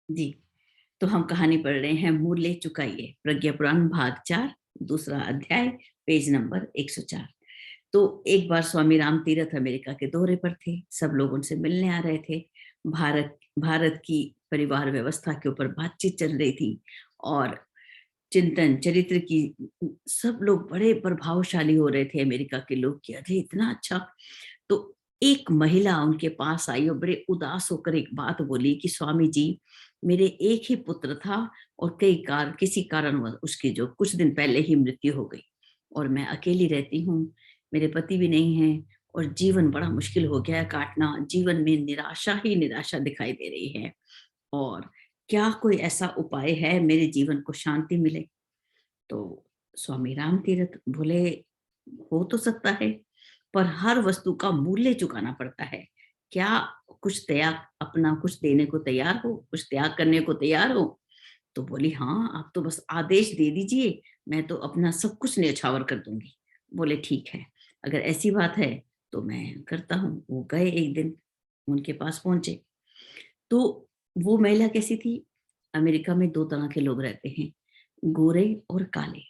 जी, तो हम कहानी पढ़ रहे हैं मूल्य चुकाइए, प्रज्ञा पुराण भाग 4, दूसरा अध्याय, पेज नंबर 104। तो एक बार स्वामी राम तीरथ अमेरिका के दौरे पर थे। सब लोग उनसे मिलने आ रहे थे। भारत भारत की परिवार व्यवस्था के ऊपर बातचीत चल रही थी और चिंतन चरित्र की सब लोग बड़े प्रभावशाली हो रहे थे अमेरिका के लोग कि अरे इतना अच्छा। तो एक महिला उनके पास आई और बड़े उदास होकर एक बात बोली कि स्वामी जी, मेरे एक ही पुत्र था और किसी कारणवश उसकी जो कुछ दिन पहले ही मृत्यु हो गई और मैं अकेली रहती हूँ। मेरे पति भी नहीं है और जीवन बड़ा मुश्किल हो गया है काटना। जीवन में निराशा ही निराशा दिखाई दे रही है और क्या कोई ऐसा उपाय है मेरे जीवन को शांति मिले? तो स्वामी राम तीरथ बोले, हो तो सकता है, पर हर वस्तु का मूल्य चुकाना पड़ता है। क्या कुछ त्याग अपना कुछ देने को तैयार हो? कुछ त्याग करने को तैयार हो? तो बोली, हाँ, आप तो बस आदेश दे दीजिए, मैं तो अपना सब कुछ न्यौछावर कर दूंगी। बोले, ठीक है, अगर ऐसी बात है तो मैं करता हूँ। वो गए एक दिन, उनके पास पहुंचे। तो वो महिला कैसी थी? अमेरिका में 2 तरह के लोग रहते हैं, गोरे और काले।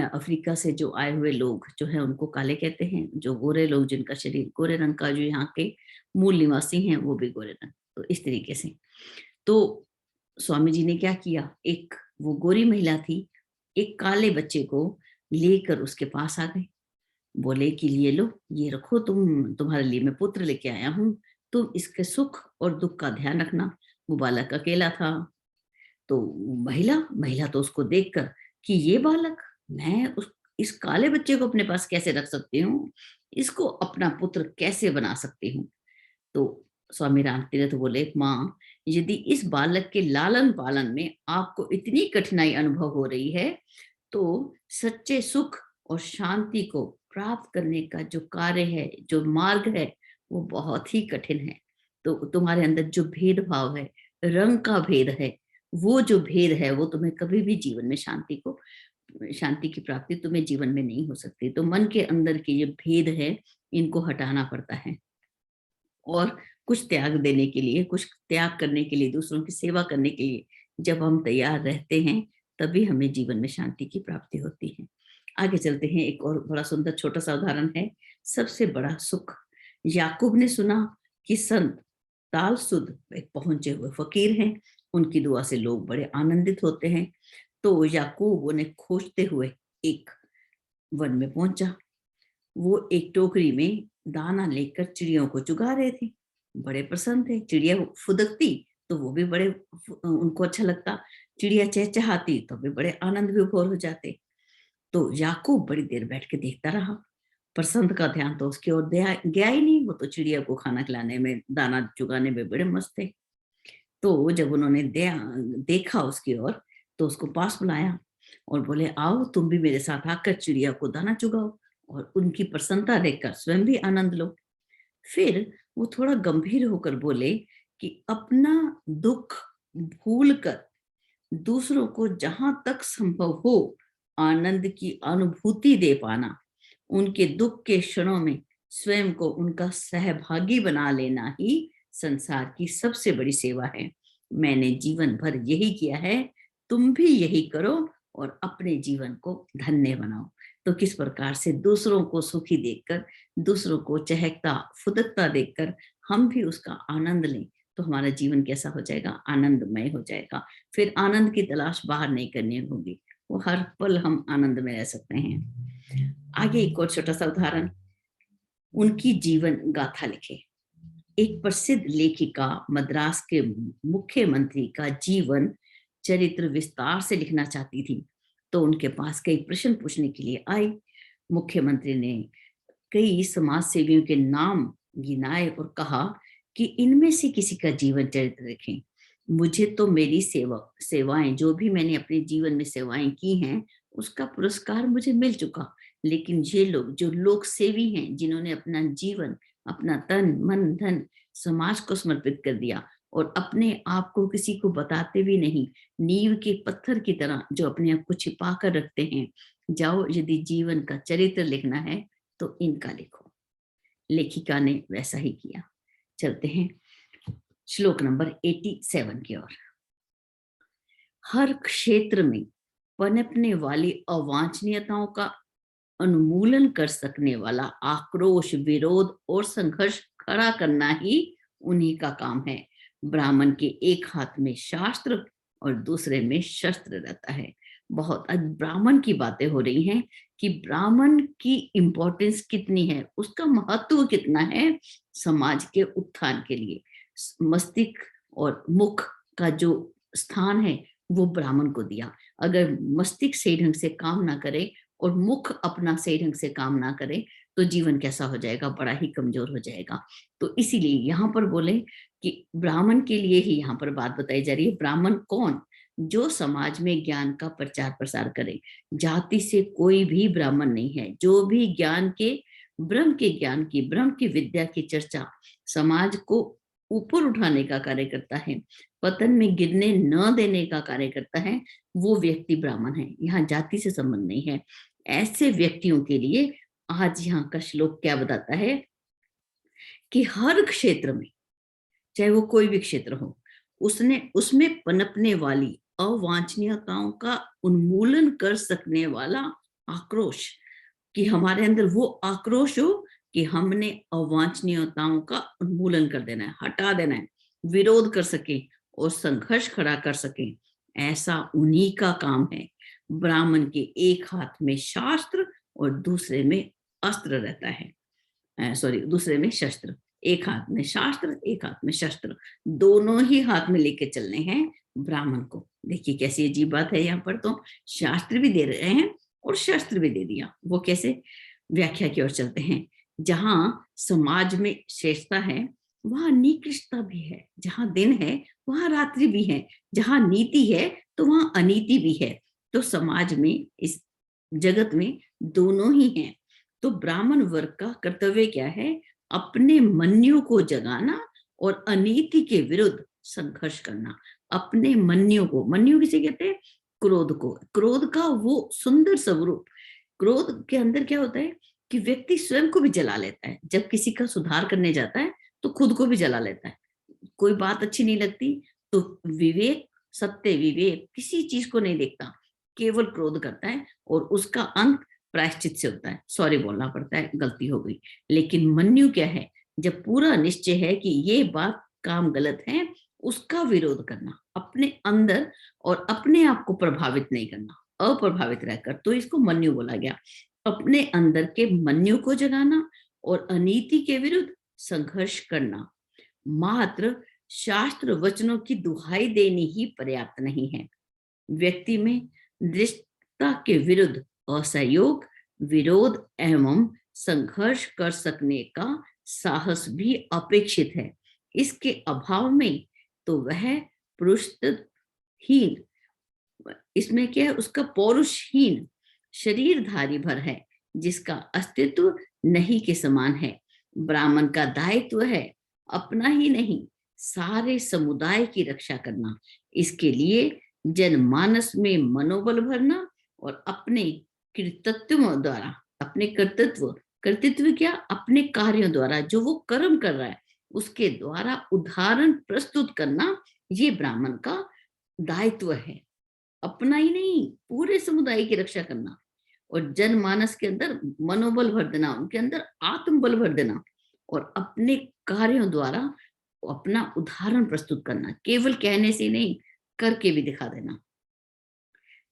अफ्रीका से जो आए हुए लोग जो है उनको काले कहते हैं। जो गोरे लोग जिनका शरीर गोरे रंग का, जो यहाँ के मूल निवासी हैं, वो भी गोरे रंग। तो इस तरीके से तो स्वामी जी ने क्या किया, एक वो गोरी महिला थी, एक काले बच्चे को लेकर उसके पास आ गए। बोले कि ये लो, ये रखो, तुम्हारे लिए मैं पुत्र लेके आया हूँ, तुम इसके सुख और दुख का ध्यान रखना। वो बालक अकेला था। तो महिला महिला तो उसको देखकर कि ये बालक, मैं उस इस काले बच्चे को अपने पास कैसे रख सकती हूँ, इसको अपना पुत्र कैसे बना सकती हूँ। तो स्वामी राम तीरथ बोले, माँ, यदि इस बालक के लालन पालन में आपको इतनी कठिनाई अनुभव हो रही है तो सच्चे सुख और शांति को प्राप्त करने का जो कार्य है, जो मार्ग है, वो बहुत ही कठिन है। तो तुम्हारे अंदर जो भेदभाव है, रंग का भेद है, वो जो भेद है, वो तुम्हें कभी भी जीवन में शांति की प्राप्ति तुम्हें जीवन में नहीं हो सकती। तो मन के अंदर के ये भेद है, इनको हटाना पड़ता है और कुछ त्याग देने के लिए, कुछ त्याग करने के लिए, दूसरों की सेवा करने के लिए जब हम तैयार रहते हैं, तभी हमें जीवन में शांति की प्राप्ति होती है। आगे चलते हैं। एक और बड़ा सुंदर छोटा सा उदाहरण है, सबसे बड़ा सुख। याकूब ने सुना कि संत तालसुद एक पहुंचे हुए फकीर हैं, उनकी दुआ से लोग बड़े आनंदित होते हैं। तो याकूब उन्हें खोजते हुए एक वन में पहुंचा। वो एक टोकरी में दाना लेकर चिड़ियों को चुगा रहे थे। बड़े प्रसन्न थे। चिड़िया फुदकती तो वो भी बड़े उनको अच्छा लगता। चिड़िया चहचहाती तो भी बड़े आनंद विभोर हो जाते। तो याकूब बड़ी देर बैठ के देखता रहा। प्रसन्न का ध्यान तो उसकी ओर गया ही नहीं। वो तो चिड़िया को खाना खिलाने में, दाना चुगाने में बड़े मस्त थे। तो जब उन्होंने देखा उसकी ओर, तो उसको पास बुलाया और बोले, आओ तुम भी मेरे साथ आकर चिड़िया को दाना चुगाओ और उनकी प्रसन्नता देखकर स्वयं भी आनंद लो। फिर वो थोड़ा गंभीर होकर बोले कि अपना दुख भूलकर दूसरों को जहां तक संभव हो आनंद की अनुभूति दे पाना, उनके दुख के क्षणों में स्वयं को उनका सहभागी बना लेना ही संसार की सबसे बड़ी सेवा है। मैंने जीवन भर यही किया है, तुम भी यही करो और अपने जीवन को धन्य बनाओ। तो किस प्रकार से दूसरों को सुखी देखकर, दूसरों को चहकता फुदकता देखकर हम भी उसका आनंद लें, तो हमारा जीवन कैसा हो जाएगा? आनंदमय हो जाएगा। फिर आनंद की तलाश बाहर नहीं करनी होगी, वो हर पल हम आनंद में रह सकते हैं। आगे एक और छोटा सा उदाहरण, उनकी जीवन गाथा लिखे। एक प्रसिद्ध लेखिका मद्रास के मुख्यमंत्री का जीवन चरित्र विस्तार से लिखना चाहती थी। तो उनके पास कई प्रश्न पूछने के लिए आई। मुख्यमंत्री ने कई समाज सेवियों के नाम गिनाए और कहा कि इनमें से किसी का जीवन चरित्र लिखें। मुझे तो मेरी सेवाएं, जो भी मैंने अपने जीवन में सेवाएं की हैं, उसका पुरस्कार मुझे मिल चुका। लेकिन ये लोग जो लोक सेवी हैं, जिन्होंने अपना जीवन, अपना तन मन धन समाज को समर्पित कर दिया और अपने आप को किसी को बताते भी नहीं, नींव के पत्थर की तरह जो अपने आप को छिपा कर रखते हैं, जाओ यदि जीवन का चरित्र लिखना है तो इनका लिखो। लेखिका ने वैसा ही किया। चलते हैं। श्लोक नंबर 87 की ओर। हर क्षेत्र में पनपने वाली अवांछनीयताओं का उन्मूलन कर सकने वाला आक्रोश, विरोध और संघर्ष खड़ा करना ही उन्हीं का काम है। ब्राह्मण के एक हाथ में शास्त्र और दूसरे में शस्त्र रहता है। बहुत आज ब्राह्मण की बातें हो रही हैं कि ब्राह्मण की इंपॉर्टेंस कितनी है, उसका महत्व कितना है समाज के उत्थान के लिए। मस्तिष्क और मुख का जो स्थान है वो ब्राह्मण को दिया। अगर मस्तिष्क सही ढंग से काम ना करे और मुख अपना सही ढंग से काम ना करे तो जीवन कैसा हो जाएगा, बड़ा ही कमजोर हो जाएगा। तो इसीलिए यहाँ पर बोले कि ब्राह्मण के लिए ही यहाँ पर बात बताई जा रही है। ब्राह्मण कौन? जो समाज में ज्ञान का प्रचार प्रसार करे। जाति से कोई भी ब्राह्मण नहीं है। जो भी ज्ञान के ज्ञान की, ब्रह्म की विद्या की चर्चा समाज को ऊपर उठाने का कार्य करता है, पतन में गिरने न देने का कार्य करता है, वो व्यक्ति ब्राह्मण है। यहाँ जाति से संबंध नहीं है। ऐसे व्यक्तियों के लिए आज यहाँ का श्लोक क्या बताता है कि हर क्षेत्र में, चाहे वो कोई भी क्षेत्र हो, उसमें पनपने वाली अवांछनीयताओं का उन्मूलन कर सकने वाला आक्रोश, कि हमारे अंदर वो आक्रोश हो कि हमने अवांछनीयताओं का उन्मूलन कर देना है, हटा देना है, विरोध कर सके और संघर्ष खड़ा कर सके। ऐसा उन्हीं का काम है। ब्राह्मण के एक हाथ में शास्त्र और दूसरे में अस्त्र रहता है, सॉरी, दूसरे में शस्त्र। एक हाथ में शास्त्र, एक हाथ में शस्त्र, दोनों ही हाथ में लेके चलने हैं ब्राह्मण को। देखिए कैसी अजीब बात है, यहाँ पर तो शास्त्र भी दे रहे हैं और शस्त्र भी दे दिया। वो कैसे? व्याख्या की ओर चलते हैं। जहां समाज में श्रेष्ठता है वहां निकृष्टता भी है। जहां दिन है वहां रात्रि भी है। जहां नीति है तो वहां अनीति भी है। तो समाज में, इस जगत में दोनों ही हैं। तो ब्राह्मण वर्ग का कर्तव्य क्या है? अपने मन्यु को जगाना और अनीति के विरुद्ध संघर्ष करना। अपने मन्यु को, मन्यु किसे कहते हैं? क्रोध को। क्रोध का वो सुंदर स्वरूप। क्रोध के अंदर क्या होता है कि व्यक्ति स्वयं को भी जला लेता है। जब किसी का सुधार करने जाता है तो खुद को भी जला लेता है। कोई बात अच्छी नहीं लगती तो विवेक, सत्य विवेक किसी चीज को नहीं देखता, केवल क्रोध करता है और उसका अंत प्रायश्चित से होता है, सॉरी बोलना पड़ता है, गलती हो गई। लेकिन मन्यु क्या है? जब पूरा निश्चय है कि ये बात काम गलत है, उसका विरोध करना अपने अंदर और अपने आप को प्रभावित नहीं करना, अप्रभावित रहकर, तो इसको मन्यु बोला गया। अपने अंदर के मन्यु को जगाना और अनीति के विरुद्ध संघर्ष करना। मात्र शास्त्र वचनों की दुहाई देनी ही पर्याप्त नहीं है। व्यक्ति में दृष्टता के विरुद्ध असहयोग, विरोध एवं संघर्ष कर सकने का साहस भी अपेक्षित है। इसके अभाव में तो वह पुरुषहीन, इसमें क्या है, उसका पौरुषहीन शरीरधारी भर है, जिसका अस्तित्व नहीं के समान है। ब्राह्मण का दायित्व है अपना ही नहीं, सारे समुदाय की रक्षा करना। इसके लिए जनमानस में मनोबल भरना और अपने कृतित्व द्वारा, अपने कर्तृत्व क्या, अपने कार्यों द्वारा, जो वो कर्म कर रहा है उसके द्वारा उदाहरण प्रस्तुत करना, ये ब्राह्मण का दायित्व है। अपना ही नहीं, पूरे समुदाय की रक्षा करना और जनमानस के अंदर मनोबल भर देना, उनके अंदर आत्मबल भर देना और अपने कार्यों द्वारा अपना उदाहरण प्रस्तुत करना। केवल कहने से नहीं, करके भी दिखा देना।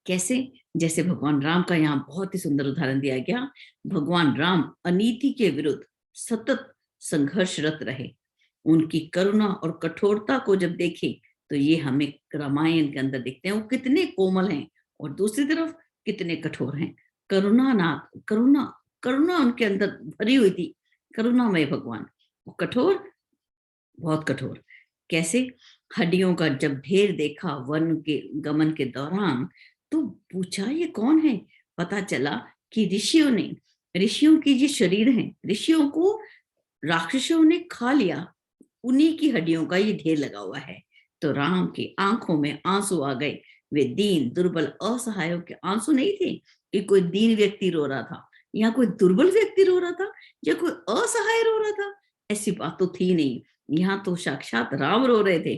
कैसे? जैसे भगवान राम का यहाँ बहुत ही सुंदर उदाहरण दिया गया। भगवान राम अनीति के विरुद्ध सतत संघर्षरत रहे। उनकी करुणा और कठोरता को जब देखे तो ये हमें रामायण के अंदर दिखते हैं। वो कितने कोमल हैं और दूसरी तरफ कितने कठोर हैं। करुणा उनके अंदर भरी हुई थी, करुणामय भगवान। वो कठोर, बहुत कठोर। कैसे? हड्डियों का जब ढेर देखा वन के गमन के दौरान तो पूछा ये कौन है? पता चला कि ऋषियों की जो शरीर हैं, ऋषियों को राक्षसों ने खा लिया, उन्हीं की हड्डियों का ये ढेर लगा हुआ है। तो राम की आंखों में आंसू आ गए। वे दीन, दुर्बल, असहायों के आंसू नहीं थे कि कोई दीन व्यक्ति रो रहा था या कोई दुर्बल व्यक्ति रो रहा था या कोई असहाय रो रहा था, ऐसी बात तो थी नहीं। यहाँ तो साक्षात राम रो रहे थे,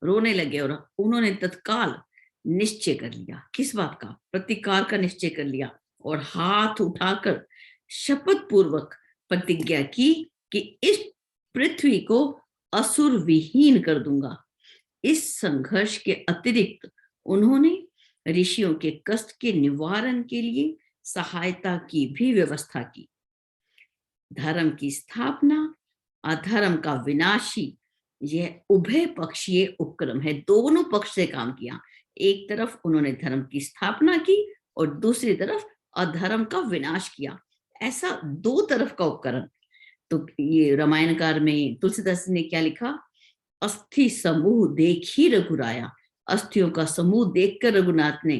रोने लगे और उन्होंने तत्काल निश्चय कर लिया। किस बात का? प्रतिकार का निश्चय कर लिया और हाथ उठाकर शपथ पूर्वक प्रतिज्ञा की कि इस पृथ्वी को असुर विहीन कर दूंगा। इस संघर्ष के अतिरिक्त उन्होंने ऋषियों के कष्ट के निवारण के लिए सहायता की भी व्यवस्था की। धर्म की स्थापना, अधर्म का विनाशी, यह उभय पक्षीय उपक्रम है। दोनों पक्ष से काम किया। एक तरफ उन्होंने धर्म की स्थापना की और दूसरी तरफ अधर्म का विनाश किया। ऐसा दो तरफ का उपकरण। तो ये रामायणकार में तुलसीदास ने क्या लिखा? अस्थि समूह देखी रघुराया। अस्थियों का समूह देखकर रघुनाथ ने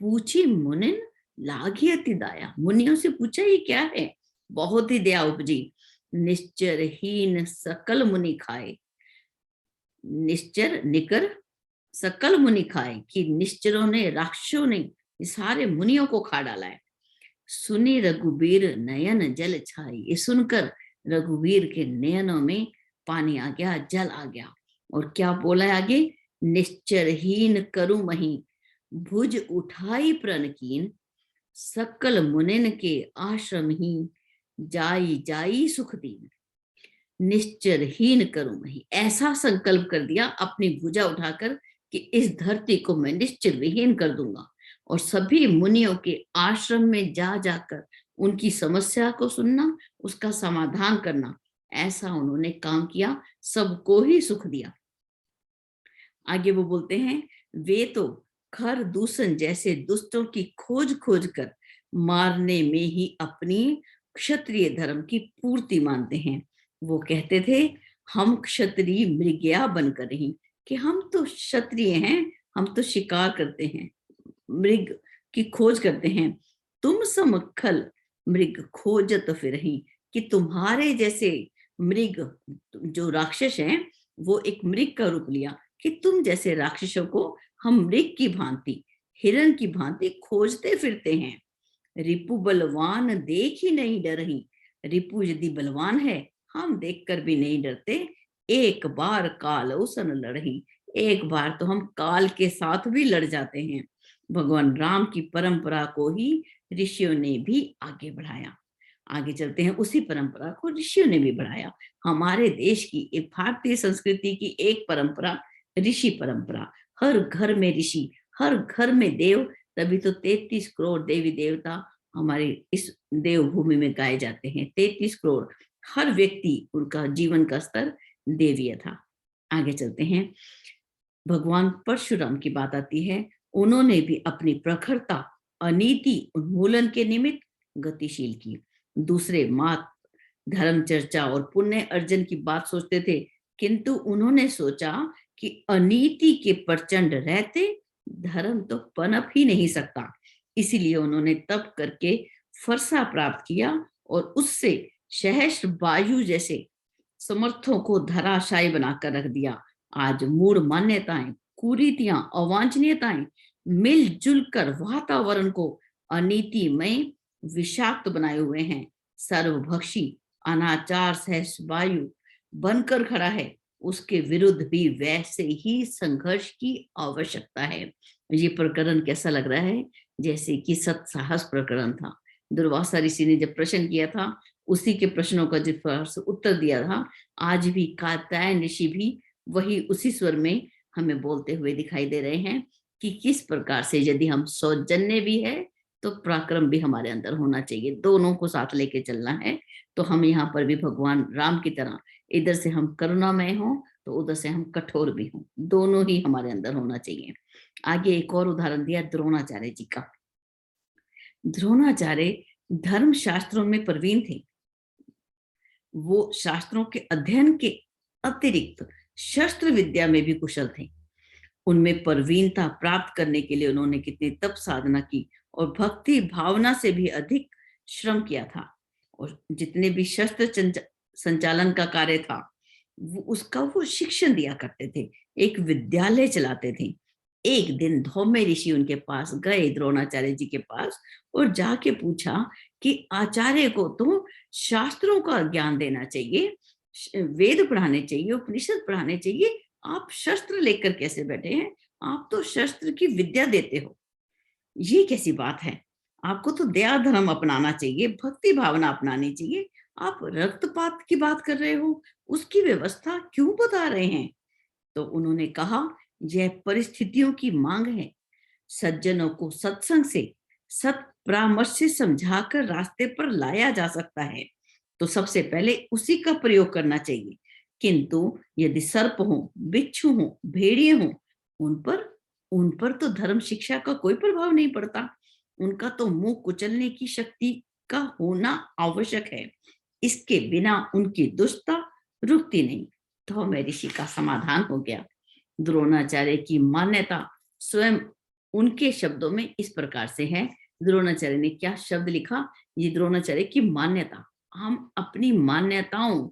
पूछी मुनिन लागी अति दाया। मुनियों से पूछा ये क्या है? बहुत ही दया उपजी। निश्चरहीन सकल मुनि खाए। निश्चर निकर सकल मुनि खाए, कि निश्चरों ने, राक्षसों ने सारे मुनियों को खा डाला है। सुनी रघुबीर नयन जल छाई। ये सुनकर रघुवीर के नयनों में पानी आ गया, जल आ गया। और क्या बोला है आगे? निश्चरहीन करु मही, भुज उठाई प्रण कीन, सकल मुनिन के आश्रम ही, जाई जाई सुख दीन। निश्चरहीन करूं मही, ऐसा संकल्प कर दिया अपनी भुजा उठाकर कि इस धरती को मैं निश्चर विहीन कर दूंगा और सभी मुनियों के आश्रम में जा जाकर उनकी समस्या को सुनना, उसका समाधान करना। ऐसा उन्होंने काम किया, सबको ही सुख दिया। आगे वो बोलते हैं, वे तो खर दूषण जैसे दुष्टों की खोज खोज कर मारने में ही अपनी क्षत्रिय धर्म की पूर्ति मानते हैं। वो कहते थे, हम क्षत्रिय मृगया बनकर ही, कि हम तो क्षत्रिय हैं, हम तो शिकार करते हैं, मृग की खोज करते हैं। तुम समखल मृग खोजत फिर ही, कि तुम्हारे जैसे मृग, जो राक्षस हैं, वो एक मृग का रूप लिया, कि तुम जैसे राक्षसों को हम मृग की भांति, हिरण की भांति खोजते फिरते हैं। रिपु बलवान देख ही नहीं डरही। रिपु यदि बलवान है, हम देखकर भी नहीं डरते। एक बार काल उसन लड़ही, एक बार तो हम काल के साथ भी लड़ जाते हैं। भगवान राम की परंपरा को ही ऋषियों ने भी आगे बढ़ाया। आगे चलते हैं, उसी परंपरा को ऋषियों ने भी बढ़ाया। हमारे देश की, एक भारतीय संस्कृति की एक परंपरा, ऋषि परंपरा। हर घर में ऋषि, हर घर में देव। तभी तो 33 करोड़ देवी देवता हमारे इस देवभूमि में गाए जाते हैं। 33 करोड़, हर व्यक्ति, उनका जीवन का स्तर देवीय था। आगे चलते हैं, भगवान परशुराम की बात आती है। उन्होंने भी अपनी प्रखरता, अनीति उन्मूलन के निमित्त गतिशील की। दूसरे मात धर्म चर्चा और पुण्य अर्जन की बात सोचते थे, किंतु उन्होंने सोचा कि अनीति के प्रचंड रहते धर्म तो पनप ही नहीं सकता। इसीलिए उन्होंने तप करके फरसा प्राप्त किया और उससे सहस्त्र वायु जैसे समर्थों को धराशायी बनाकर रख दिया। आज मूढ़ मान्यताएं, कुरीतियां, अवांछनीयताएं मिलजुल कर वातावरण को अनीतिमय विषाक्त बनाए हुए हैं। सर्वभक्षी अनाचार सहस्त्र वायु बनकर खड़ा है। उसके विरुद्ध भी वैसे ही संघर्ष की आवश्यकता है। ये प्रकरण कैसा लग रहा है? जैसे कि सत्साहस प्रकरण था। दुर्वासा ऋषि ने जब प्रश्न किया था, उसी के प्रश्नों का जिस उत्तर दिया था, आज भी कात्यायन ऋषि भी वही उसी स्वर में हमें बोलते हुए दिखाई दे रहे हैं कि किस प्रकार से यदि हम सौजन्य भी है तो पराक्रम भी हमारे अंदर होना चाहिए। दोनों को साथ लेके चलना है। तो हम यहाँ पर भी भगवान राम की तरह, इधर से हम करुणामय हों तो उधर से हम कठोर भी हों, दोनों ही हमारे अंदर होना चाहिए। आगे एक और उदाहरण दिया द्रोणाचार्य जी का। द्रोणाचार्य धर्म शास्त्रों में प्रवीण थे। वो शास्त्रों के अध्ययन के अतिरिक्त शस्त्र विद्या में भी कुशल थे। उनमें प्रवीणता प्राप्त करने के लिए उन्होंने कितनी तप साधना की और भक्ति भावना से भी अधिक श्रम किया था। और जितने भी शस्त्र संचालन का कार्य था, उसका वो शिक्षण दिया करते थे, एक विद्यालय चलाते थे। एक दिन धौम्य ऋषि उनके पास गए, द्रोणाचार्य जी के पास, और जाके पूछा कि आचार्य को तो शास्त्रों का ज्ञान देना चाहिए, वेद पढ़ाने चाहिए, उपनिषद पढ़ाने चाहिए। आप शस्त्र लेकर कैसे बैठे हैं? आप तो शस्त्र की विद्या देते हो, ये कैसी बात है? आपको तो दया धर्म अपनाना चाहिए, भक्ति भावना अपनानी चाहिए। आप रक्तपात की बात कर रहे हो, उसकी व्यवस्था क्यों बता रहे हैं? तो उन्होंने कहा, यह परिस्थितियों की मांग है। सज्जनों को सत्संग से, सत परामर्श से समझाकर रास्ते पर लाया जा सकता है, तो सबसे पहले उसी का प्रयोग करना चाहिए। किंतु यदि सर्प हो, बिच्छू हो, भेड़िए हो, उन पर तो धर्म शिक्षा का कोई प्रभाव नहीं पड़ता। उनका तो मुंह कुचलने की शक्ति का होना आवश्यक है। इसके बिना उनकी दुष्टता रुकती नहीं। तो ऋषि का समाधान हो गया। द्रोणाचार्य की मान्यता स्वयं उनके शब्दों में इस प्रकार से है। द्रोणाचार्य ने क्या शब्द लिखा? ये द्रोणाचार्य की मान्यता। हम अपनी मान्यताओं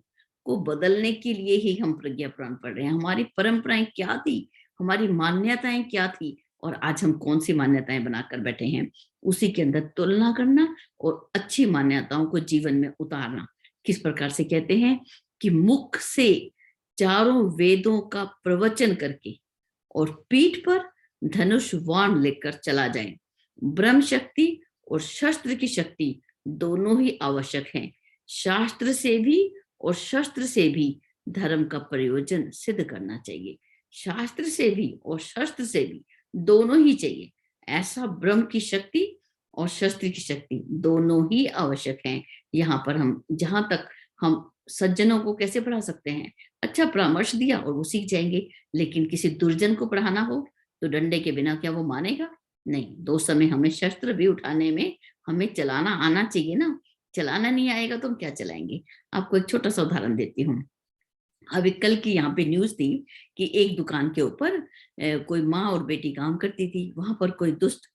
को बदलने के लिए ही हम प्रज्ञा पुराण पढ़ रहे हैं। हमारी परंपराएं क्या थी, हमारी मान्यताएं क्या थी, और आज हम कौन सी मान्यताएं बनाकर बैठे हैं, उसी के अंदर तुलना करना और अच्छी मान्यताओं को जीवन में उतारना। किस प्रकार से कहते हैं कि मुख से चारों वेदों का प्रवचन करके और पीठ पर धनुष बाण लेकर चला जाए। ब्रह्म शक्ति और शस्त्र की शक्ति दोनों ही आवश्यक हैं। शास्त्र से भी और शस्त्र से भी धर्म का प्रयोजन सिद्ध करना चाहिए। शास्त्र से भी और शस्त्र से भी दोनों ही चाहिए। ऐसा ब्रह्म की शक्ति और शस्त्र की शक्ति दोनों ही आवश्यक हैं। यहाँ पर हम जहां तक हम सज्जनों को कैसे पढ़ा सकते हैं? अच्छा परामर्श दिया और वो सीख जाएंगे, लेकिन किसी दुर्जन को पढ़ाना हो तो डंडे के बिना क्या वो मानेगा? नहीं। दो समय हमें शस्त्र भी उठाने में हमें चलाना आना चाहिए ना। चलाना नहीं आएगा तो हम क्या चलाएंगे? आपको एक छोटा सा उदाहरण देती हूँ। अभी कल की यहाँ पे न्यूज थी कि एक दुकान के ऊपर कोई माँ और बेटी काम करती थी। वहां पर कोई दुष्ट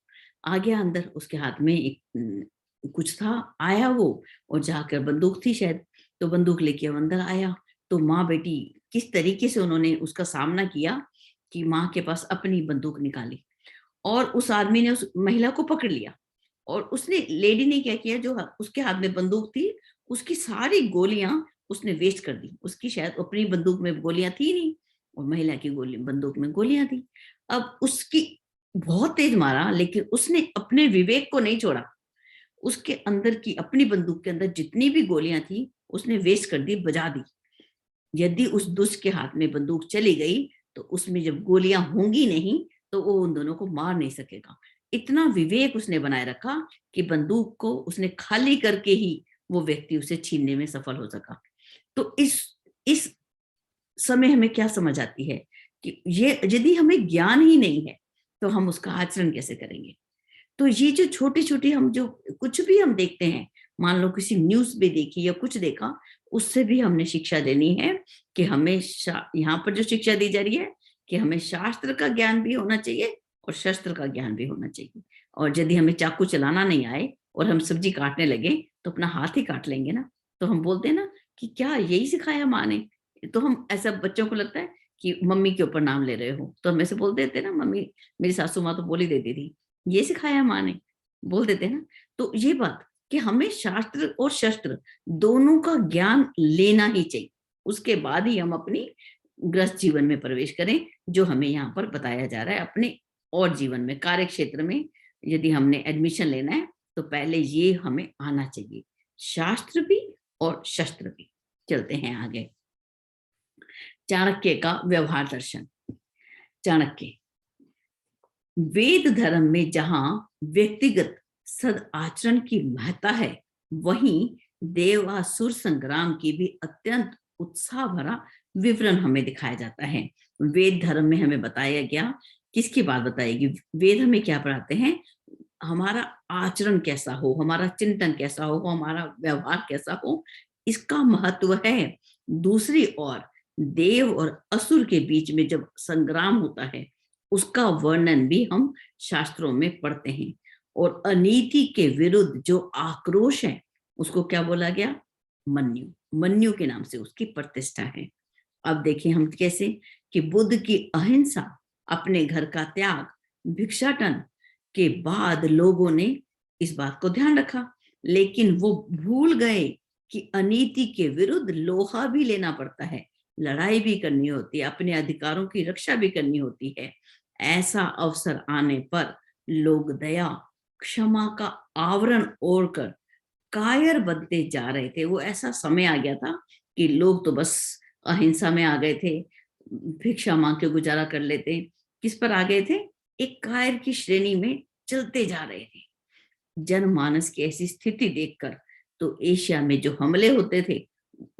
आ गया अंदर, उसके हाथ में एक कुछ था, आया वो और जाकर बंदूक थी शायद, तो बंदूक लेके वो अंदर आया। तो माँ बेटी किस तरीके से उन्होंने उसका सामना किया कि माँ के पास अपनी बंदूक निकाली और उस आदमी ने उस महिला को पकड़ लिया। और उसने, लेडी ने क्या किया, जो उसके हाथ में बंदूक थी उसकी सारी गोलियां उसने वेस्ट कर दी। उसकी शायद अपनी बंदूक में गोलियां थी नहीं और महिला की गोली बंदूक में गोलियां थी। अब उसकी बहुत तेज मारा, लेकिन उसने अपने विवेक को नहीं छोड़ा। उसके अंदर की अपनी बंदूक के अंदर जितनी भी गोलियां थी उसने वेस्ट कर दी, बजा दी। यदि उस दुष्ट के हाथ में बंदूक चली गई तो उसमें जब गोलियां होंगी नहीं तो वो उन दोनों को मार नहीं सकेगा। इतना विवेक उसने बनाए रखा कि बंदूक को उसने खाली करके ही वो व्यक्ति उसे छीनने में सफल हो सका। तो इस समय हमें क्या समझ आती है कि ये यदि हमें ज्ञान ही नहीं है तो हम उसका आचरण कैसे करेंगे? तो ये जो छोटी छोटी हम जो कुछ भी हम देखते हैं, मान लो किसी न्यूज में देखी या कुछ देखा, उससे भी हमने शिक्षा देनी है कि हमें यहाँ पर जो शिक्षा दी जा रही है कि हमें शास्त्र का ज्ञान भी होना चाहिए और शस्त्र का ज्ञान भी होना चाहिए। और यदि हमें चाकू चलाना नहीं आए और हम सब्जी काटने लगे तो अपना हाथ ही काट लेंगे ना। तो हम बोलते हैं ना कि क्या यही सिखाया माँ ने? तो हम ऐसा, बच्चों को लगता है कि मम्मी के ऊपर नाम ले रहे हो तो हम ऐसे बोल देते ना, मम्मी, मेरी सासू माँ तो बोली देती थी, ये सिखाया माँ ने, बोल देते हैं ना। तो ये बात कि हमें शास्त्र और शस्त्र दोनों का ज्ञान लेना ही चाहिए, उसके बाद ही हम अपनी गृहस्थ जीवन में प्रवेश करें, जो हमें यहाँ पर बताया जा रहा है। अपने और जीवन में, कार्य क्षेत्र में यदि हमने एडमिशन लेना है तो पहले ये हमें आना चाहिए, शास्त्र भी और शस्त्र भी। चलते हैं आगे। चाणक्य का व्यवहार दर्शन। चाणक्य, वेद धर्म में जहां व्यक्तिगत सद आचरण की महत्ता है, वहीं देवासुर संग्राम की भी अत्यंत उत्साह भरा विवरण हमें दिखाया जाता है। वेद धर्म में हमें बताया गया, किसकी बात बताएगी? वेद हमें क्या पढ़ाते हैं? हमारा आचरण कैसा हो, हमारा चिंतन कैसा हो, हमारा व्यवहार कैसा हो, इसका महत्व है। दूसरी ओर देव और असुर के बीच में जब संग्राम होता है उसका वर्णन भी हम शास्त्रों में पढ़ते हैं। और अनीति के विरुद्ध जो आक्रोश है उसको क्या बोला गया? मन्यु। मन्यु के नाम से उसकी प्रतिष्ठा है। अब देखिए हम कैसे कि बुद्ध की अहिंसा, अपने घर का त्याग, भिक्षाटन के बाद लोगों ने इस बात को ध्यान रखा, लेकिन वो भूल गए कि अनीति के विरुद्ध लोहा भी लेना पड़ता है, लड़ाई भी करनी होती है, अपने अधिकारों की रक्षा भी करनी होती है। ऐसा अवसर आने पर लोग दया क्षमा का आवरण ओढ़कर कायर बनते जा रहे थे। वो ऐसा समय आ गया था कि लोग तो बस अहिंसा में आ गए थे, भिक्षा मांग के गुजारा कर लेते। किस पर आ गए थे? एक कायर की श्रेणी में चलते जा रहे थे। जनमानस की ऐसी स्थिति देखकर तो एशिया में जो हमले होते थे,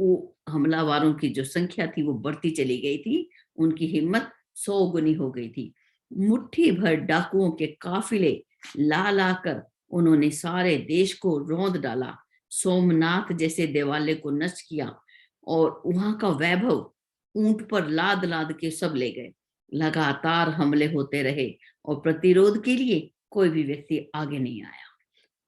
वो हमलावारों की जो संख्या थी वो बढ़ती चली गई थी, उनकी हिम्मत 100 गुनी हो गई थी। मुट्ठी भर डाकुओं के काफिले ला लाकर उन्होंने सारे देश को रौंद डाला, सोमनाथ जैसे देवालय को नष्ट किया और वहां का वैभव ऊंट पर लाद लाद के सब ले गए। लगातार हमले होते रहे और प्रतिरोध के लिए कोई भी व्यक्ति आगे नहीं आया।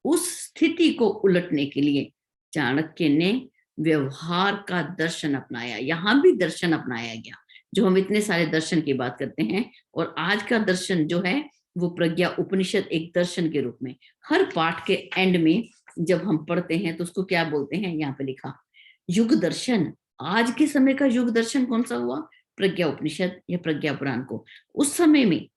उस स्थिति को उलटने के लिए चाणक्य ने व्यवहार का दर्शन अपनाया। यहां भी दर्शन अपनाया गया, जो हम इतने सारे दर्शन की बात करते हैं, और आज का दर्शन जो है वो प्रज्ञा उपनिषद एक दर्शन के रूप में हर पाठ के एंड में जब हम पढ़ते हैं तो उसको क्या बोलते हैं, यहाँ पे लिखा युग दर्शन। आज के समय का युग दर्शन कौन सा हुआ? प्रज्ञा उपनिषद या प्रज्ञा पुराण को। उस समय में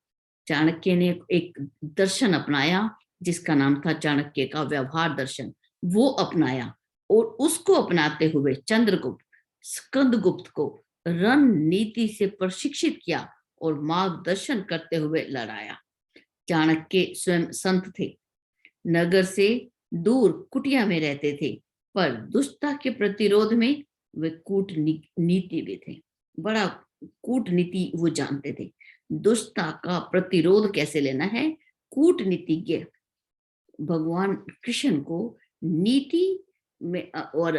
चाणक्य ने एक दर्शन अपनाया जिसका नाम था चाणक्य का व्यवहार दर्शन, वो अपनाया और उसको अपनाते हुए चंद्रगुप्त स्कंदगुप्त को रणनीति से प्रशिक्षित किया और मार्गदर्शन करते हुए लड़ाया। चाणक्य स्वयं संत थे, नगर से दूर कुटिया में रहते थे, पर दुष्टता के प्रतिरोध में वे कूटनीति भी थे। बड़ा कूटनीति वो जानते थे। दुष्टता का प्रतिरोध कैसे लेना है, कूटनीतिज्ञ भगवान कृष्ण को नीति में और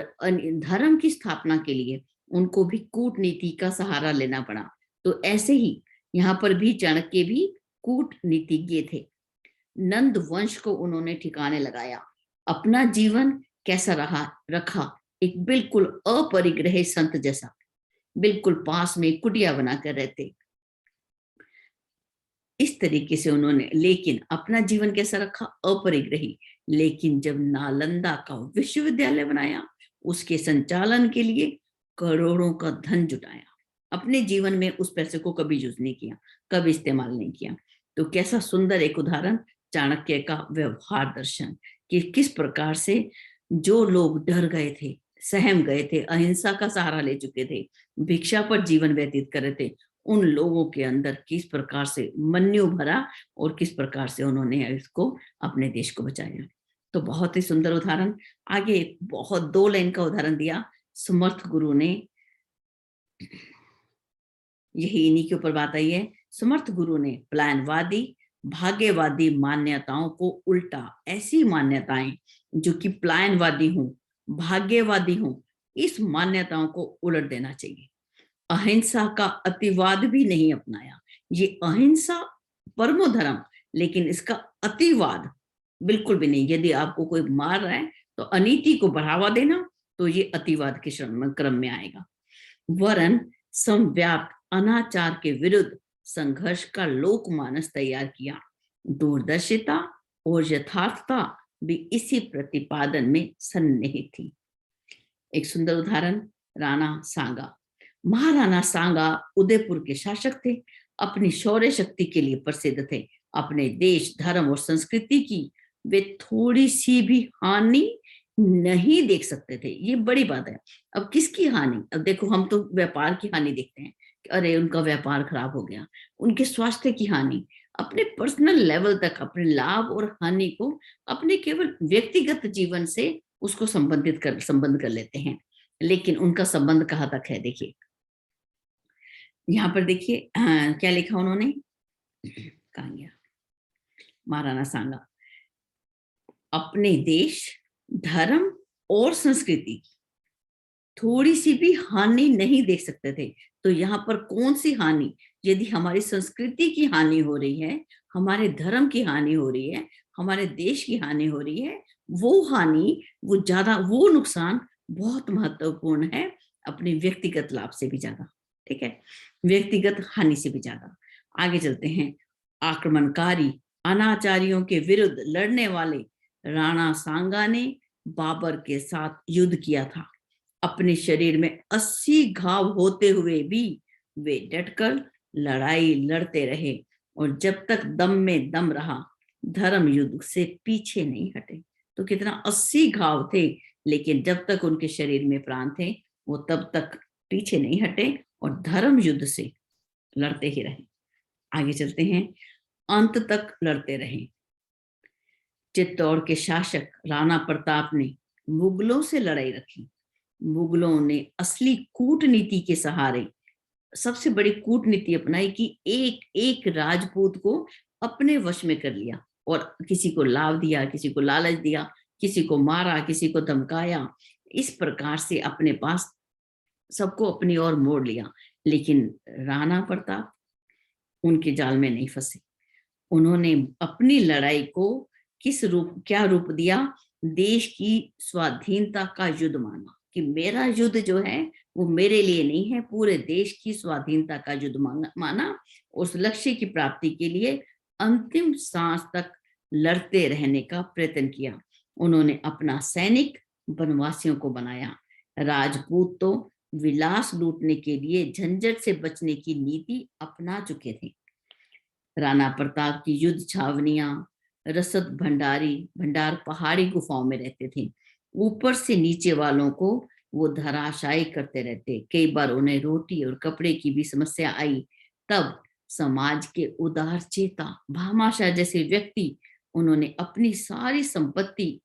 धर्म की स्थापना के लिए उनको भी कूटनीति का सहारा लेना पड़ा। तो ऐसे ही यहाँ पर भी चाणक्य भी कूटनीतिज्ञ थे। नंद वंश को उन्होंने ठिकाने लगाया। अपना जीवन कैसा रखा, एक बिल्कुल अपरिग्रही संत जैसा, बिल्कुल पास में कुटिया बनाकर रहते, इस तरीके से उन्होंने, लेकिन अपना जीवन कैसा रखा, अपरिग्रही। लेकिन जब नालंदा का विश्वविद्यालय बनाया, उसके संचालन के लिए करोड़ों का धन जुटाया। अपने जीवन में उस पैसे को कभी यूज नहीं किया, कभी इस्तेमाल नहीं किया। तो कैसा सुंदर एक उदाहरण चाणक्य का व्यवहार दर्शन, कि किस प्रकार से जो लोग डर गए थे, सहम गए थे, अहिंसा का सहारा ले चुके थे, भिक्षा पर जीवन व्यतीत कर रहे थे, उन लोगों के अंदर किस प्रकार से मन्यु भरा और किस प्रकार से उन्होंने इसको अपने देश को बचाया। तो बहुत ही सुंदर उदाहरण। आगे बहुत 2 लाइन का उदाहरण दिया समर्थ गुरु ने, यही इन्हीं के ऊपर बात आई है। समर्थ गुरु ने प्लानवादी भाग्यवादी मान्यताओं को उल्टा, ऐसी मान्यताएं जो कि प्लानवादी हूं, भाग्यवादी हूं, इस मान्यताओं को उलट देना चाहिए। अहिंसा का अतिवाद भी नहीं अपनाया। ये अहिंसा परमो धर्म, लेकिन इसका अतिवाद बिल्कुल भी नहीं। यदि आपको कोई मार रहा है तो अनीति को बढ़ावा देना, तो ये अतिवाद के क्रम में आएगा। वरन समव्याप्त अनाचार के विरुद्ध संघर्ष का लोकमानस तैयार किया। दूरदर्शिता और यथार्थता भी इसी प्रतिपादन में सन्निहित थी। एक सुंदर उदाहरण, राणा सांगा। महाराणा सांगा उदयपुर के शासक थे, अपनी शौर्य शक्ति के लिए प्रसिद्ध थे। अपने देश धर्म और संस्कृति की वे थोड़ी सी भी हानि नहीं देख सकते थे। ये बड़ी बात है। अब किसकी हानि? अब देखो, हम तो व्यापार की हानि देखते हैं, अरे उनका व्यापार खराब हो गया, उनके स्वास्थ्य की हानि, अपने पर्सनल लेवल तक अपने लाभ और हानि को अपने केवल व्यक्तिगत जीवन से उसको संबंध कर लेते हैं। लेकिन उनका संबंध कहाँ तक है? देखिए यहाँ पर, देखिए क्या लिखा उन्होंने, कहाँ गया महाराणा सांगा, अपने देश धर्म और संस्कृति की थोड़ी सी भी हानि नहीं देख सकते थे। तो यहाँ पर कौन सी हानि? यदि हमारी संस्कृति की हानि हो रही है, हमारे धर्म की हानि हो रही है, हमारे देश की हानि हो रही है, वो हानि, वो ज्यादा, वो नुकसान बहुत महत्वपूर्ण है अपने व्यक्तिगत लाभ से भी ज्यादा। ठीक है, व्यक्तिगत हानि से भी ज्यादा। आगे चलते हैं। आक्रमणकारी अनाचारियों के विरुद्ध लड़ने वाले राणा सांगा ने बाबर के साथ युद्ध किया था। अपने शरीर में 80 घाव होते हुए भी वे डटकर लड़ाई लड़ते रहे और जब तक दम में दम रहा धर्म युद्ध से पीछे नहीं हटे। तो कितना 80 घाव थे, लेकिन जब तक उनके शरीर में प्राण थे वो तब तक पीछे नहीं हटे और धर्म युद्ध से लड़ते ही रहे। आगे चलते हैं। अंत तक लड़ते रहे। चित्तौड़ के शासक राणा प्रताप ने मुगलों से लड़ाई रखी। मुगलों ने असली कूटनीति के सहारे सबसे बड़ी कूटनीति अपनाई कि एक एक राजपूत को अपने वश में कर लिया और किसी को लाभ दिया, किसी को लालच दिया, किसी को मारा, किसी को धमकाया। इस प्रकार से अपने पास सबको अपनी ओर मोड़ लिया। लेकिन राणा प्रताप उनके जाल में नहीं फंसे। उन्होंने अपनी लड़ाई को क्या रूप दिया? देश की स्वाधीनता का युद्ध माना कि मेरा युद्ध जो है वो मेरे लिए नहीं है, पूरे देश की स्वाधीनता का युद्ध माना। उस लक्ष्य की प्राप्ति के लिए अंतिम सांस तक लड़ते रहने का प्रयत्न किया। उन्होंने अपना सैनिक वनवासियों को बनाया। राजपूत तो विलास लूटने के लिए झंझट से बचने की नीति अपना चुके थे। राणा प्रताप की युद्ध छावनियां, रसद भंडार पहाड़ी गुफाओं में रहते थे। ऊपर से नीचे वालों को वो धराशायी करते रहते। कई बार उन्हें रोटी और कपड़े की भी समस्या आई। तब समाज के उदार चेता भामाशाह जैसे व्यक्ति उन्होंने अपनी सारी संपत्ति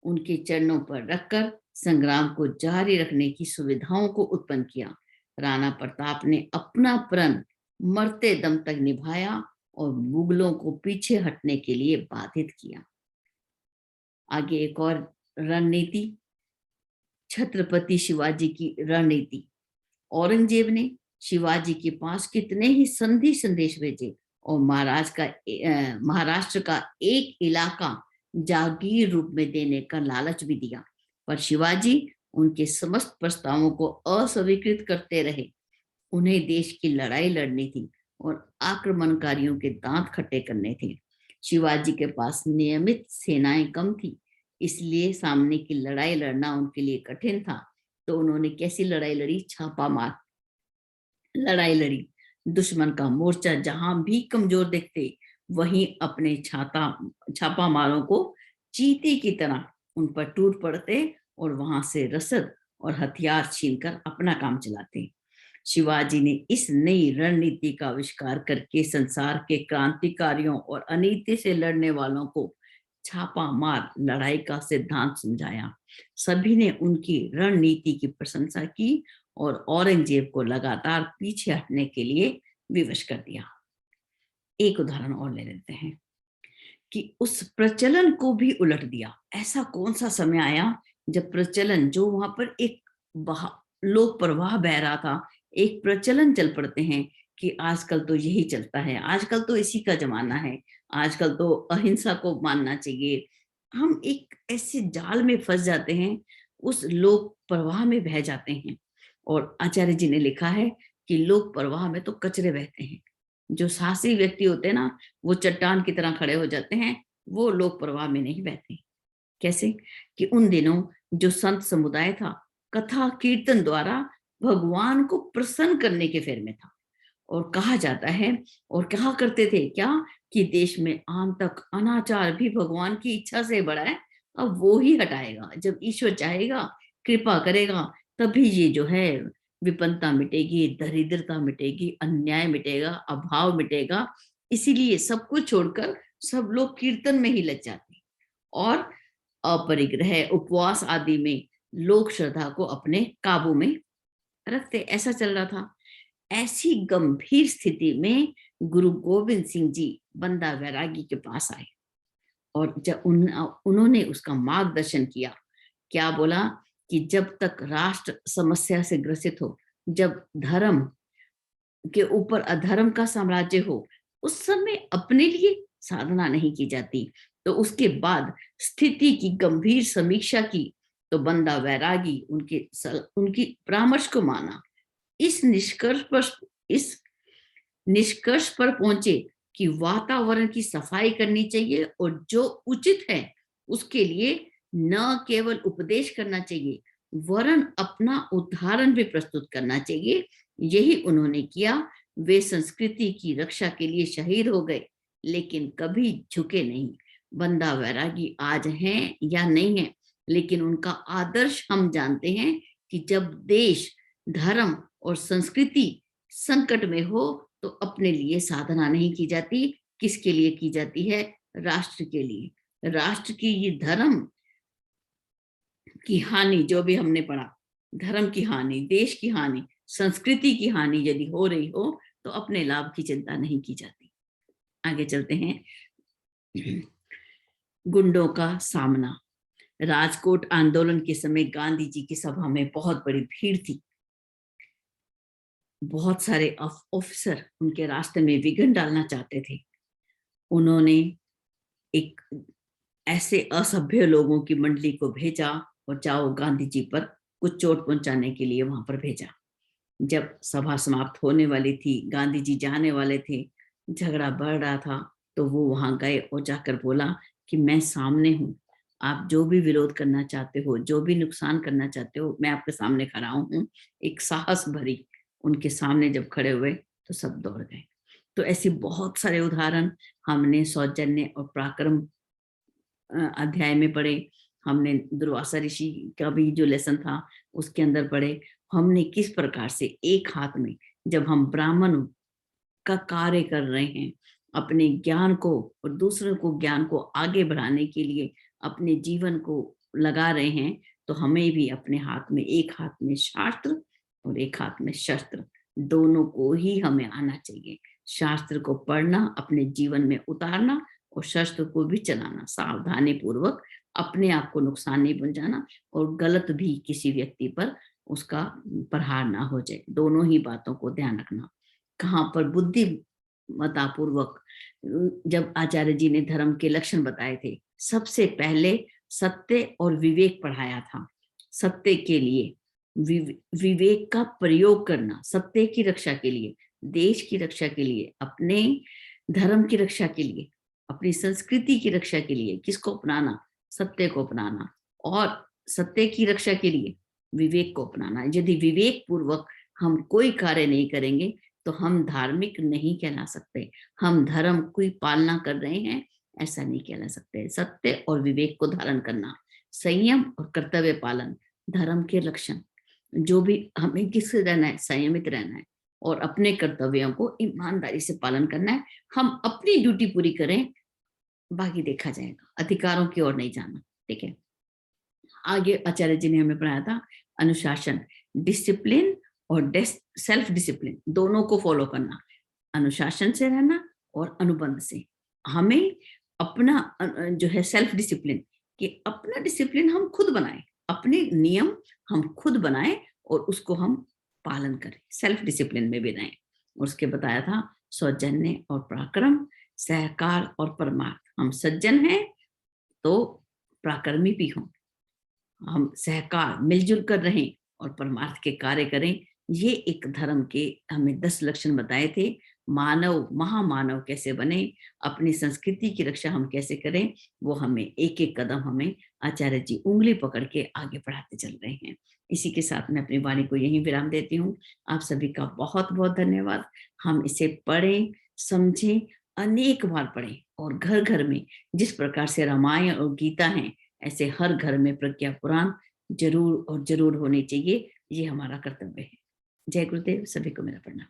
उनके चरणों पर रखकर संग्राम को जारी रखने की सुविधाओं को उत्पन्न किया। राणा प्रताप ने अपना प्रण मरते दम तक निभाया और मुगलों को पीछे हटने के लिए बाधित किया। आगे एक और रणनीति, छत्रपति शिवाजी की रणनीति। औरंगजेब ने शिवाजी के पास कितने ही संधि संदेश भेजे और महाराष्ट्र का एक इलाका जागीर रूप में देने का लालच भी दिया, पर शिवाजी उनके समस्त प्रस्तावों को अस्वीकृत करते रहे। उन्हें देश की लड़ाई लड़नी थी और आक्रमणकारियों के दांत खट्टे करने थे। शिवाजी के पास नियमित सेनाएं कम थी, इसलिए सामने की लड़ाई लड़ना उनके लिए कठिन था। तो उन्होंने कैसी लड़ाई लड़ी? छापा मार लड़ाई लड़ी। दुश्मन का मोर्चा जहां भी कमजोर दिखते वहीं अपने छापा मारों को चीते की तरह उन पर टूट पड़ते और वहां से रसद और हथियार छीनकर अपना काम चलाते। शिवाजी ने इस नई रणनीति का आविष्कार करके संसार के क्रांतिकारियों और अनीति से लड़ने वालों को छापा मार लड़ाई का सिद्धांत समझाया। सभी ने उनकी रणनीति की प्रशंसा की और औरंगजेब को लगातार पीछे हटने के लिए विवश कर दिया। एक उदाहरण और ले लेते हैं कि उस प्रचलन को भी उलट दिया। ऐसा कौन सा समय आया जब प्रचलन, जो वहां पर एक लोक प्रवाह बह रहा था, एक प्रचलन चल पड़ते हैं कि आजकल तो यही चलता है, आजकल तो इसी का जमाना है, आजकल तो अहिंसा को मानना चाहिए। हम एक ऐसे जाल में फंस जाते हैं, उस लोक प्रवाह में बह जाते हैं। और आचार्य जी ने लिखा है कि लोक प्रवाह में तो कचरे बहते हैं। जो साहसी व्यक्ति होते हैं ना, वो चट्टान की तरह खड़े हो जाते हैं, वो लोक प्रवाह में नहीं बहते। कैसे? कि उन दिनों जो संत समुदाय था, कथा कीर्तन द्वारा भगवान को प्रसन्न करने के फेर में था। और कहा जाता है, और कहा करते थे क्या, कि देश में आम तक अनाचार भी भगवान की इच्छा से बड़ा है, अब वो ही हटाएगा। जब ईश्वर चाहेगा, कृपा करेगा, तभी ये जो है विपन्नता मिटेगी, दरिद्रता मिटेगी, अन्याय मिटेगा, अभाव मिटेगा। इसीलिए सब कुछ छोड़कर सब लोग कीर्तन में ही लग जाते और अपरिग्रह, उपवास आदि में लोक श्रद्धा को अपने काबू में रखते। ऐसा चल रहा था। ऐसी गंभीर स्थिति में गुरु गोविंद सिंह जी बंदा बैरागी के पास आए और जब उन्होंने उसका मार्गदर्शन किया। क्या बोला? कि जब तक राष्ट्र समस्या से ग्रसित हो, जब धर्म के ऊपर अधर्म का साम्राज्य हो, उस समय अपने लिए साधना नहीं की जाती। तो उसके बाद स्थिति की गंभीर समीक्षा की तो बंदा वैरागी उनकी परामर्श को माना। इस निष्कर्ष पर पहुंचे कि वातावरण की सफाई करनी चाहिए और जो उचित है उसके लिए न केवल उपदेश करना चाहिए वरन अपना उदाहरण भी प्रस्तुत करना चाहिए। यही उन्होंने किया। वे संस्कृति की रक्षा के लिए शहीद हो गए, लेकिन कभी झुके नहीं। बंदा वैरागी आज हैं या नहीं है, लेकिन उनका आदर्श हम जानते हैं कि जब देश, धर्म और संस्कृति संकट में हो तो अपने लिए साधना नहीं की जाती। किसके लिए की जाती है? राष्ट्र के लिए। राष्ट्र की ये धर्म की हानि, जो भी हमने पढ़ा, धर्म की हानि, देश की हानि, संस्कृति की हानि यदि हो रही हो तो अपने लाभ की चिंता नहीं की जाती। आगे चलते हैं। गुंडों का सामना। राजकोट आंदोलन के समय गांधी जी की सभा में बहुत बड़ी भीड़ थी। बहुत सारे ऑफिसर उनके रास्ते में विघ्न डालना चाहते थे। उन्होंने एक ऐसे असभ्य लोगों की मंडली को भेजा और जाओ गांधी जी पर कुछ चोट पहुंचाने के लिए वहां पर भेजा। जब सभा समाप्त होने वाली थी, गांधी जी जाने वाले थे, झगड़ा बढ़ रहा था, तो वो वहां गए और जाकर बोला कि मैं सामने हूँ, आप जो भी विरोध करना चाहते हो, जो भी नुकसान करना चाहते हो, मैं आपके सामने खड़ा हूँ। एक साहस भरी उनके सामने जब खड़े हुए तो सब दौड़ गए। तो ऐसे बहुत सारे उदाहरण हमने सौजन्य और पराक्रम अध्याय में पढ़े। हमने दुर्वासा ऋषि का भी जो लेसन था उसके अंदर पढ़े। हमने किस प्रकार से एक हाथ में, जब हम ब्राह्मण का कार्य कर रहे हैं, अपने ज्ञान को और दूसरों को ज्ञान को आगे बढ़ाने के लिए अपने जीवन को लगा रहे हैं, तो हमें भी अपने हाथ में, एक हाथ में शास्त्र और एक हाथ में शस्त्र, दोनों को ही हमें आना चाहिए। शास्त्र को पढ़ना, अपने जीवन में उतारना, और शस्त्र को भी चलाना सावधानी पूर्वक, अपने आप को नुकसान नहीं पहुंचाना और गलत भी किसी व्यक्ति पर उसका प्रहार ना हो जाए। दोनों ही बातों को ध्यान रखना। कहाँ पर बुद्धिमत्ता पूर्वक, जब आचार्य जी ने धर्म के लक्षण बताए थे, सबसे पहले सत्य और विवेक पढ़ाया था। सत्य के लिए विवेक का प्रयोग करना, सत्य की रक्षा के लिए, देश की रक्षा के लिए, अपने धर्म की रक्षा के लिए, अपनी संस्कृति की रक्षा के लिए किसको अपनाना? सत्य को अपनाना। और सत्य की रक्षा के लिए विवेक को अपनाना। यदि विवेक पूर्वक हम कोई कार्य नहीं करेंगे तो हम धार्मिक नहीं कहला सकते। हम धर्म की पालना कर रहे हैं ऐसा नहीं कहला सकते। सत्य और विवेक को धारण करना, संयम और कर्तव्य पालन, धर्म के लक्षण। जो भी हमें किससे रहना है? संयमित रहना है और अपने कर्तव्यों को ईमानदारी से पालन करना है। हम अपनी ड्यूटी पूरी करें, बाकी देखा जाएगा। अधिकारों की ओर नहीं जाना। ठीक है। आगे आचार्य जी ने हमें पढ़ाया था अनुशासन, डिसिप्लिन और सेल्फ डिसिप्लिन, दोनों को फॉलो करना। अनुशासन से रहना और अनुबंध से। हमें अपना जो है सेल्फ डिसिप्लिन, कि अपना डिसिप्लिन हम खुद बनाएं, अपने नियम हम खुद बनाएं और उसको हम पालन करें, सेल्फ डिसिप्लिन में भी रहें। उसके बताया था सौजन्य और पराक्रम, सहकार और परमार्थ। हम सज्जन हैं तो पराक्रमी भी हों, हम सहकार मिलजुल कर रहें और परमार्थ के कार्य करें। ये एक धर्म के हमें 10 लक्षण बताए थे। मानव, महामानव कैसे बने, अपनी संस्कृति की रक्षा हम कैसे करें, वो हमें एक एक कदम हमें आचार्य जी उंगली पकड़ के आगे बढ़ाते चल रहे हैं। इसी के साथ मैं अपनी वाणी को यहीं विराम देती हूँ। आप सभी का बहुत बहुत धन्यवाद। हम इसे पढ़ें, समझें, अनेक बार पढ़ें और घर घर में जिस प्रकार से रामायण और गीता हैं, ऐसे हर घर में प्रज्ञा पुराण जरूर और जरूर होने चाहिए। ये हमारा कर्तव्य है। जय गुरुदेव। सभी को मेरा प्रणाम।